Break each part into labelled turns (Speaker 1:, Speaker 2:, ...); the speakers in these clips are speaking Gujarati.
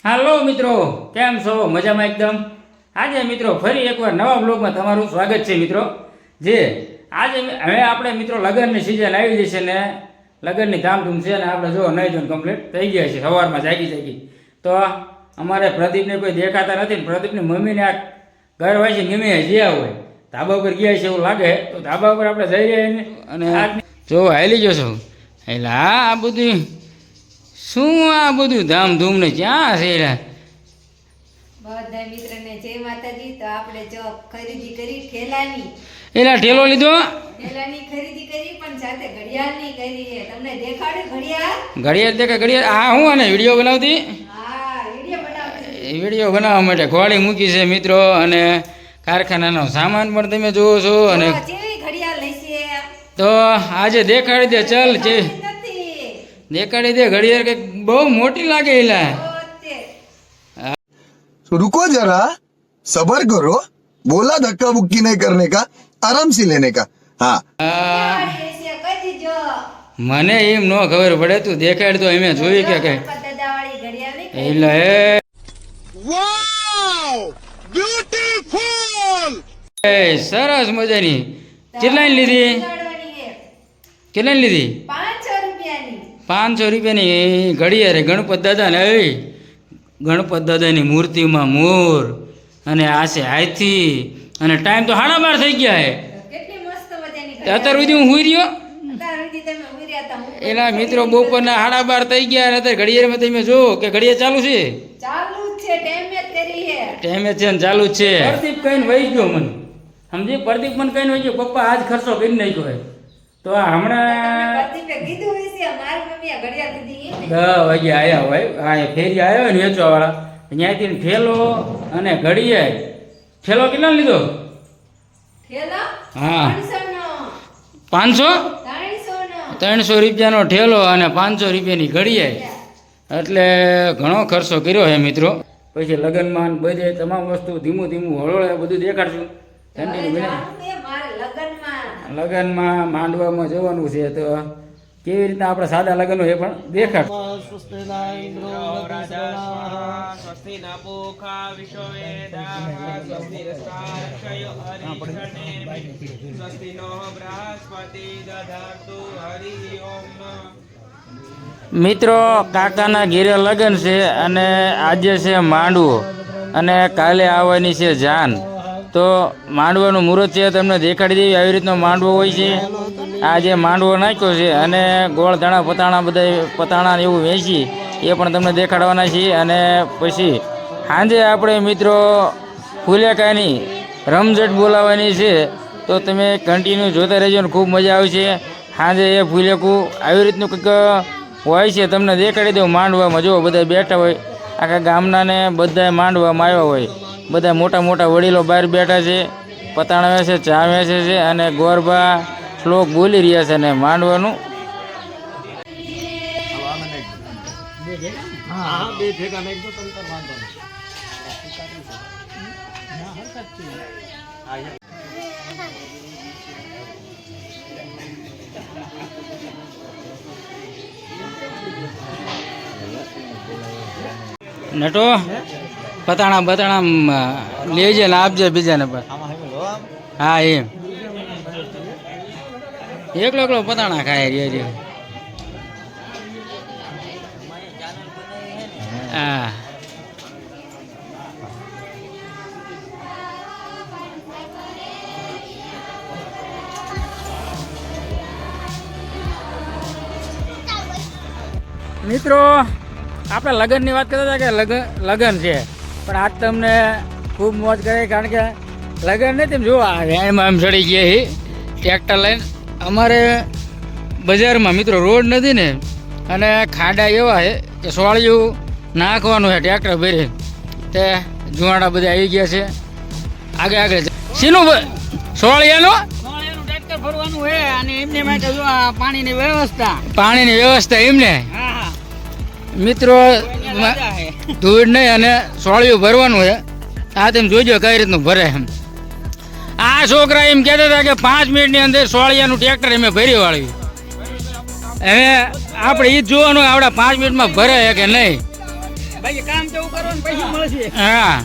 Speaker 1: હાલો મિત્રો, કેમ છો? મજામાં એકદમ. આજે મિત્રો ફરી એકવાર નવા બ્લોગમાં તમારું સ્વાગત છે મિત્રો. જે આજે હવે આપણે મિત્રો લગ્નની સિઝન આવી જશે ને લગ્નની ધામધૂમ છે ને આપણે જો નહીં જોઈને કમ્પ્લીટ થઈ ગયા છે. સવારમાં જાગી તો અમારે પ્રદીપને કોઈ દેખાતા નથી ને પ્રદીપની મમ્મીને આ ઘરવાસી ગમે જ્યાં હોય ધાબા ઉપર ગયા છે એવું લાગે તો ધાબા ઉપર આપણે જઈ રહ્યા અને જો હાલી જશો એટલે આ બધું શું આ બધું ધામધૂમ ને ક્યાં છે
Speaker 2: બધા મિત્રને જય માતાજી. તો આપણે જો ખરીદી કરી ઠેલાની,
Speaker 1: એલા ઠેલો લીધો,
Speaker 2: ઠેલાની ખરીદી કરી પણ સાથે ઘડિયાળની કરી છે. તમને દેખાડે ઘડિયાળ?
Speaker 1: ઘડિયાળ દેખે ઘડિયાળ. આ હું અને વિડીયો બનાવતી,
Speaker 2: હા વિડીયો બનાવતી,
Speaker 1: વિડીયો બનાવવા માટે ખોળી મૂકી છે મિત્રો. અને કારખાનાનો સામાન પણ તમે જોવો છો. અને
Speaker 2: કેવી ઘડિયાળ લેશે
Speaker 1: તો આજે દેખાડી દે, ચલ જે
Speaker 2: નથી
Speaker 1: દેખાડી દે ઘડિયાળ કે બહુ મોટી લાગે એલા.
Speaker 3: रुको जरा सबर करो, बोला धक्का बुक्की नहीं करने का, आराम से लेने का. हाँ
Speaker 2: લેશે કહી દીજો.
Speaker 1: મને એમ ન ખબર પડે, તું દેખાડ તો અમે જોઈ કે કઈ
Speaker 2: દાદાવાળી ઘડિયાળ નહીં
Speaker 1: એટલે એ સરસ મજાની. કેટલાની લીધી?
Speaker 2: લગાડવાની છે.
Speaker 1: કેટલાની લીધી?
Speaker 2: 500 રૂપિયાની.
Speaker 1: 500 રૂપિયાની ઘડિયાળ ગણપત દાદાને આવી. ગણપત દાદાની મૂર્તિમાં મોર અને આશે હાથી અને ટાઈમ તો 12:30 થઈ ગયા હે.
Speaker 2: કેટલી મસ્ત મજાની
Speaker 1: અત્યાર સુધી હું હુઈ રહ્યો.
Speaker 2: અત્યાર સુધી તમે ઉર્યા હતા. હું
Speaker 1: એલા મિત્રો બપોરના 12:30 થઈ ગયા અને અત્યારે ઘડિયાળમાં તમે જો કે ઘડિયાળ ચાલુ છે,
Speaker 2: ચાલુ જ છે, ટાઈમ જ કરી છે.
Speaker 1: ટાઈમે છે ને ચાલુ જ છે. પ્રદીપ કહીને વહી ગયો મને, સમજી? પ્રદીપ મને કહીને વહી ગયો પપ્પા આજ ખર્ચો કરી નાખ્યો હોય. તો આ હમણાં
Speaker 2: પ્રદીપે કીધું હશે મારી મમ્મીએ ઘડિયાળ દીધી એમ ને.
Speaker 1: 10 વાગે આવ્યા હોય. આ ફેરી આવ્યો હોય ને વેચવાવાળા, ત્યાંથી ઠેલો અને ઘડિયાળ. ઠેલો કેટલા લીધો?
Speaker 2: થેલો
Speaker 1: હા
Speaker 2: 300 નો.
Speaker 1: 500
Speaker 2: 300 નો.
Speaker 1: 300 રૂપિયાનો ઠેલો અને 500 રૂપિયાની ઘડિયાળ. એટલે ઘણો ખર્ચો કર્યો છે મિત્રો. પછી લગ્નમાં બધે તમામ વસ્તુ ધીમું ધીમું હળોળે બધું દેખાડશું. ઠંડીની
Speaker 2: હવે
Speaker 1: વિના
Speaker 2: જવાનું છે મારે લગ્નમાં.
Speaker 1: લગ્નમાં માંડવામાં જવાનું છે તો કેવી રીતના આપણે સાદા લગ્ન હોય એ પણ દેખાડ.
Speaker 4: સ્વસ્તિ ન પૂખા વિશ્વવેદાઃ સ્વસ્તિ રસાક્ષયો હરિષણે સ્વસ્તિ નો બૃહસ્પતિ દધાતુ હરિ ઓમ.
Speaker 1: મિત્રો કાકાના ઘેરે લગ્ન છે અને આજે છે માંડવો અને કાલે આવવાની છે જાન. તો માંડવાનું મુહૂર્ત છે તમને દેખાડી દેવી. આવી રીતનો માંડવો હોય છે. આ જે માંડવો નાખ્યો છે અને ગોળ ધાણા પતાણા બધા પતાણા એવું વેચી એ પણ તમને દેખાડવાના છીએ. અને પછી સાંજે આપણે મિત્રો ફુલેકાની રમઝટ બોલાવવાની છે તો તમે કન્ટિન્યુ જોતા રહેજો ને ખૂબ મજા આવશે. સાંજે એ ફુલેકું આવી રીતનું કંઈક હોય છે તમને દેખાડી દઉં. માંડવામાં જો બધા બેઠા હોય, આખા ગામના ને બધા માંડવામાં આવ્યા હોય. બધા મોટા મોટા વડીલો બહાર બેઠા છે, પતાણા વેચે, ચા વેચે છે અને ગોરબા શ્લોક બોલી રહ્યા છે. અને માંડવાનું નટો પતાણા બતાણા લેજે ને આપજે બીજાને પર. હા એમ એકલો એકલો પતાણા ખાય રે. હા મિત્રો આપણે લગ્નની વાત કરતા હતા કે લગ્ન છે પણ આજ તમને ખૂબ મોજ કરે. કારણ કે લગ્ન નહીં તેમ જો રેણમાં એમ ચડી ગયા છે ટ્રેક્ટર લઈને. અમારે બજારમાં મિત્રો રોડ નથી ને અને ખાડા એવા છે કે સોળિયું નાખવાનું છે ટ્રેક્ટર ભરી. તે જુવાડા બધા આવી ગયા છે. આગળ શીનું સોળિયાનું ટ્રેક્ટર ભરવાનું છે અને એમને માટે જો પાણીની વ્યવસ્થા એમને મિત્રો ધૂળ નહીં અને સોળિયું ભરવાનું છે. આ તેમ જોજો કઈ રીતનું ભરે એમ. આ છોકરા એમ કહેતા હતા કે 5 મિનિટની અંદર સોળિયાનું ટ્રેક્ટર અમે ભરી વાળ્યું. હવે આપણે એ જ જોવાનું આવડા 5 મિનિટમાં ભરે કે નહીં. હા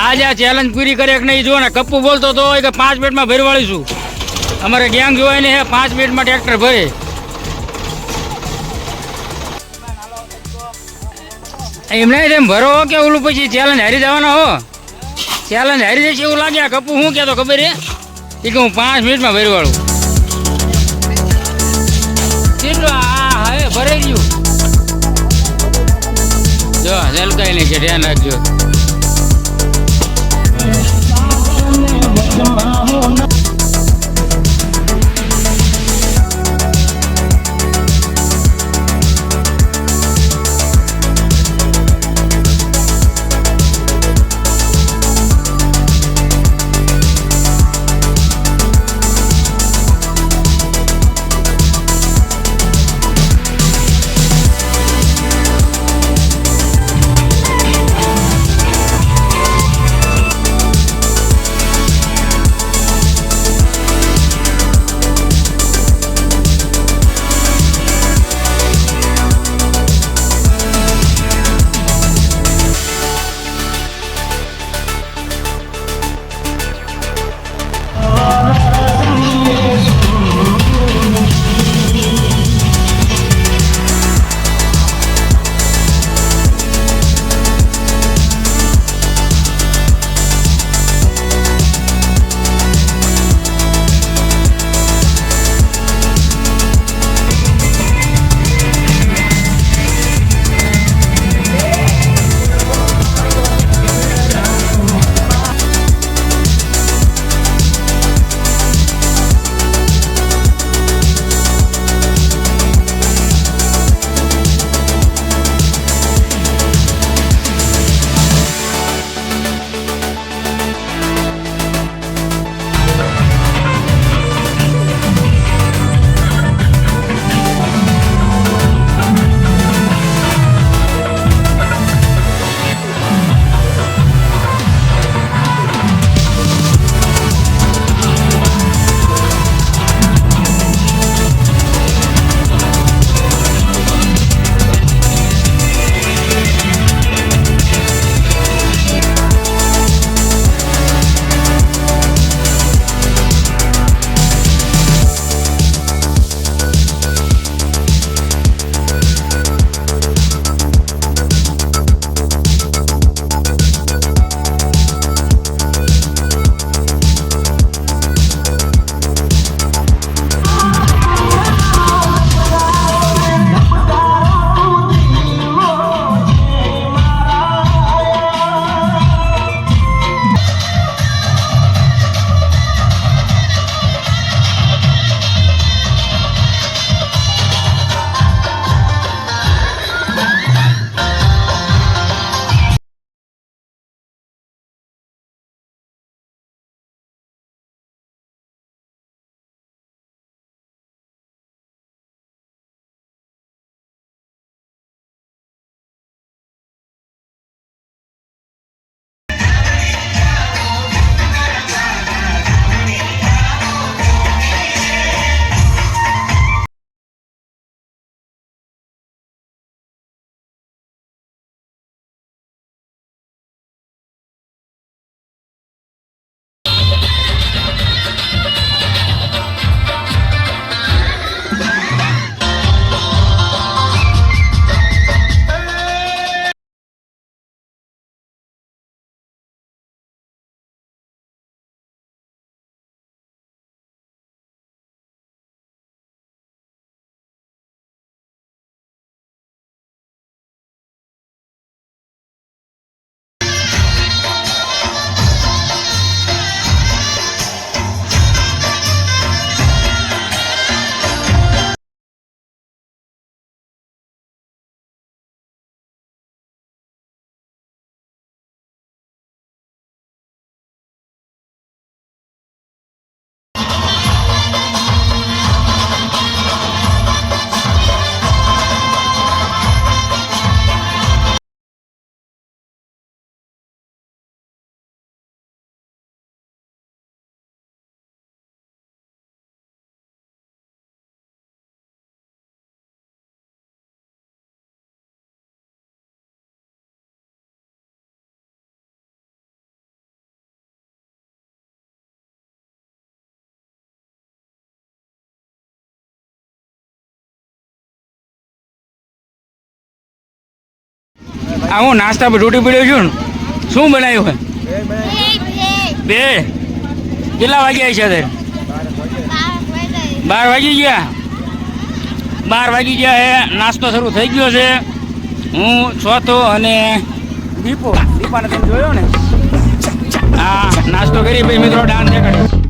Speaker 1: આજે આ ચેલેન્જ પૂરી કરે કે નહીં જો ને કપ્પુ બોલતો તો હોય કે 5 મિનિટમાં ભરી વાળીશું. અમારે ગેંગ જોવાય ને 5 મિનિટમાં ટ્રેક્ટર ભરે. એમ નહીં તેમ ભરો કે ઓલું પછી ચેલેન્જ હારી જવાના હો. ચેલેન્જ હારી જશે એવું લાગે. આ કપ્પુ શું કહેતો ખબર છે કે હું 5 મિનિટમાં ભરી વાળું. કેટલું આ હવે ભરાઈ ગયું. જો જલકાઈ નહીં કે ધ્યાન રાખજો. આ હું નાસ્તા પર રોટી પડ્યો છું ને શું બનાવ્યું હોય બે કેટલા વાગ્યા છે અત્યારે 12 વાગી ગયા 12 વાગી ગયા એ નાસ્તો શરૂ થઈ ગયો છે હું ચોથો અને દીપાને તમે જોયો ને હા નાસ્તો કરી ભાઈ મિત્રો ડાન્સ દેખાડ્યો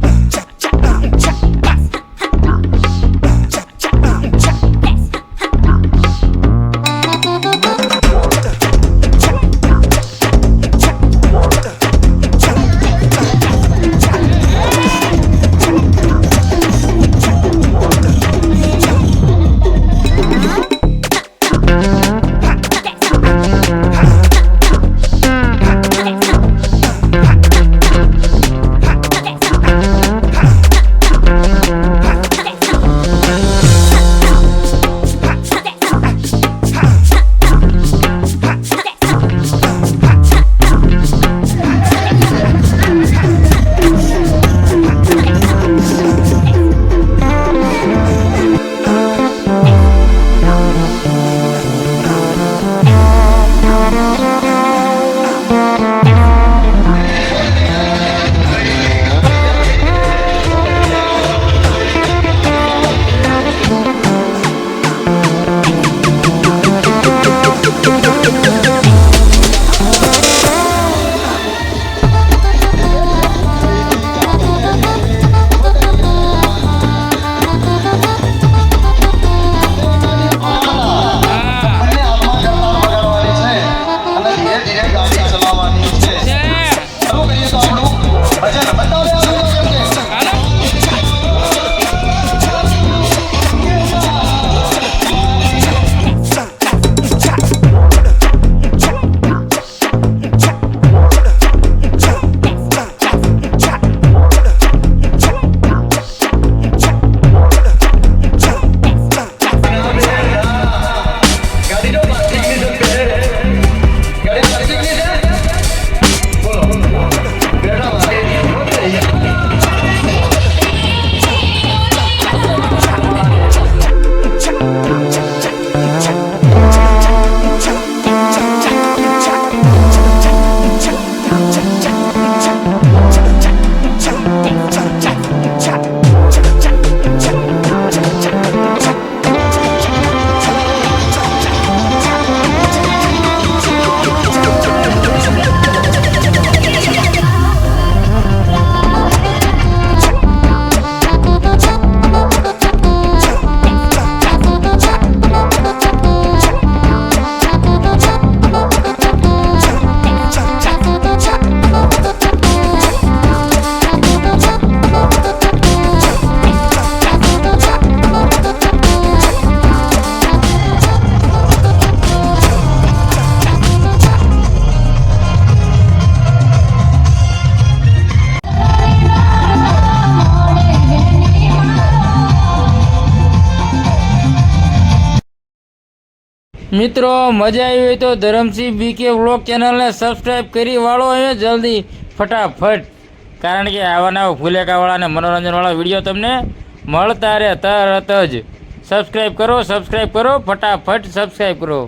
Speaker 1: મિત્રો મજા આવી હોય તો ધરમસિંહ બીકે વ્લોગ ચેનલને સબસ્ક્રાઈબ કરી વાળો હવે જલ્દી ફટાફટ કારણ કે આવા નવા ફુલેકાવાળા અને મનોરંજનવાળા વિડીયો તમને મળતા રહે તરત જ સબસ્ક્રાઈબ કરો ફટાફટ સબસ્ક્રાઈબ કરો